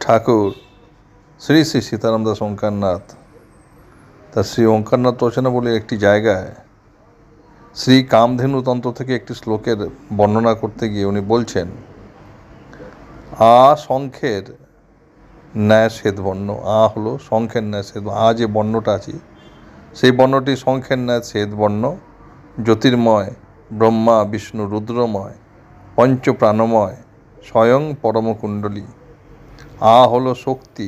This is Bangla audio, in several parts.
ঠাকুর শ্রী শ্রী সীতারাম দাস ওঙ্কারনাথ তার শ্রী ওঙ্কারনাথ রচনা বলে একটি জায়গায় শ্রী কামধেনু তন্ত্র থেকে একটি শ্লোকের বর্ণনা করতে গিয়ে উনি বলছেন, শঙ্খের ন্যায় শ্বেতবর্ণ। হলো শঙ্খের ন্যায় শ্বেতবর্ণ। যে বর্ণটা আছে সেই বর্ণটি শঙ্খের ন্যায় শ্বেতবর্ণ, জ্যোতির্ময়, ব্রহ্মা বিষ্ণু রুদ্রময়, পঞ্চপ্রাণময়, স্বয়ং পরমকুণ্ডলী। হলো শক্তি,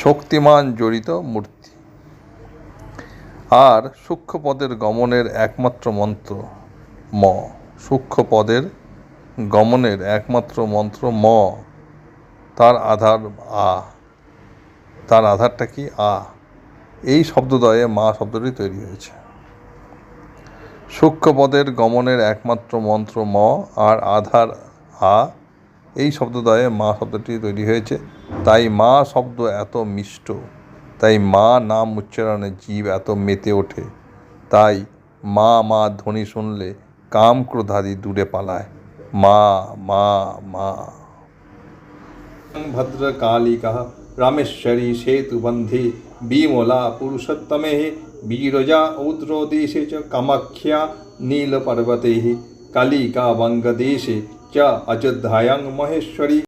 শক্তিমান জড়িত মূর্তি। আর সূক্ষ্মপদের গমনের একমাত্র মন্ত্র ম। সূক্ষ্মপদের গমনের একমাত্র মন্ত্র ম। তার আধার তার আধারটা কি? এই শব্দদ্বয়ে মা শব্দটি তৈরি হয়েছে। সূক্ষ্মপদের গমনের একমাত্র মন্ত্র ম আর আধার এই শব্দদ্বয়ে মা শব্দটি তৈরি হয়েছে। তাই মা শব্দ এত মিষ্ট, তাই মা নাম উচ্চারণে জীব এত মেতে ওঠে। তাই মা মা ধ্বনি শুনলে কাম ক্রোধাদি দূরে পালায়। মা মা মা। ভদ্রকালিকা রামেশ্বরী সেতুবন্ধে বিমলা পুরুষোত্তমে বিরজা ঔদ্রদেশে চ কামাখ্যা নীলपर्वते কালিকা বঙ্গদেশে च अयोध्यायां महेश्वरी।